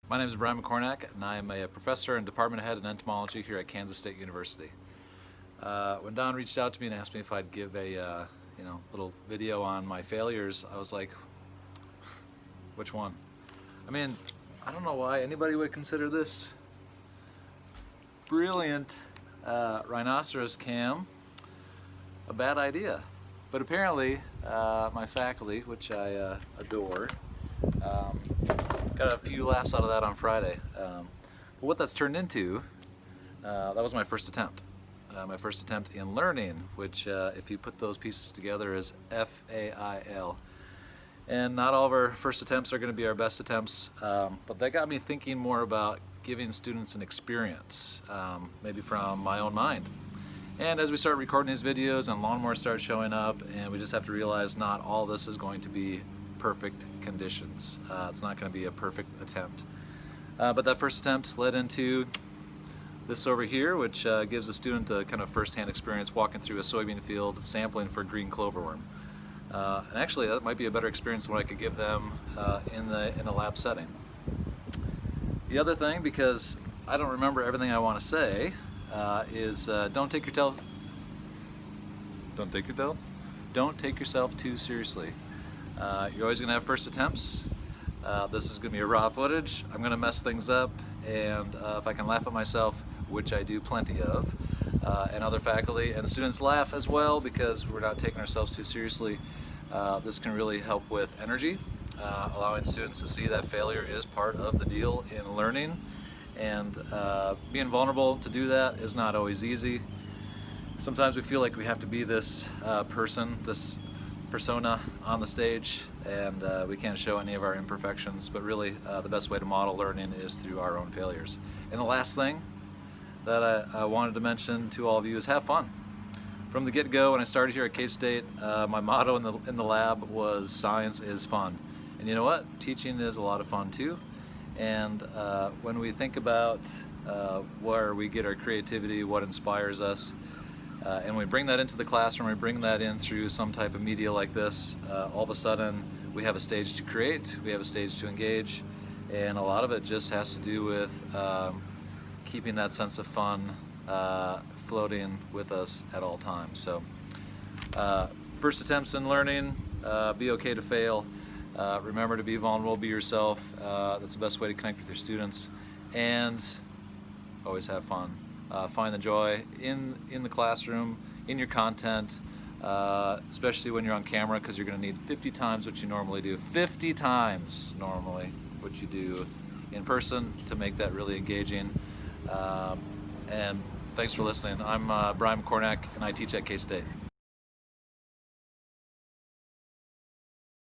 My name is Brian McCornack, and I am a professor and department head in entomology here at Kansas State University. When Don reached out to me and asked me if I'd give a little video on my failures, I was like, which one? I mean, I don't know why anybody would consider this brilliant rhinoceros cam a bad idea. But apparently, my faculty, which I adore, got a few laughs out of that on Friday. But what that's turned into, that was my first attempt. My first attempt in learning, which if you put those pieces together is F-A-I-L. And not all of our first attempts are going to be our best attempts, but that got me thinking more about giving students an experience, maybe from my own mind. And as we start recording these videos and lawnmowers start showing up, and we just have to realize not all this is going to be perfect conditions. It's not going to be a perfect attempt. But that first attempt led into this over here, which gives a student a kind of first-hand experience walking through a soybean field sampling for green cloverworm. And actually that might be a better experience than what I could give them in a lab setting. The other thing, because I don't remember everything I want to say, is don't take yourself too seriously. You're always going to have first attempts. This is going to be a raw footage. I'm going to mess things up, and if I can laugh at myself, which I do plenty of, and other faculty and students laugh as well because we're not taking ourselves too seriously, this can really help with energy, allowing students to see that failure is part of the deal in learning. And being vulnerable to do that is not always easy. Sometimes we feel like we have to be this this persona on the stage, and we can't show any of our imperfections, but really the best way to model learning is through our own failures. And the last thing that I wanted to mention to all of you is have fun. From the get-go, when I started here at K-State, my motto in the lab was science is fun. And you know what? Teaching is a lot of fun too. And when we think about where we get our creativity, what inspires us, and we bring that into the classroom, we bring that in through some type of media like this, all of a sudden we have a stage to create, we have a stage to engage, and a lot of it just has to do with keeping that sense of fun floating with us at all times. So first attempts in learning, be okay to fail. Remember to be vulnerable, be yourself. That's the best way to connect with your students, and always have fun. Find the joy in the classroom, in your content, especially when you're on camera, because you're going to need 50 times what you normally do, 50 times normally what you do in person to make that really engaging. And thanks for listening. I'm Brian McCornack, and I teach at K-State.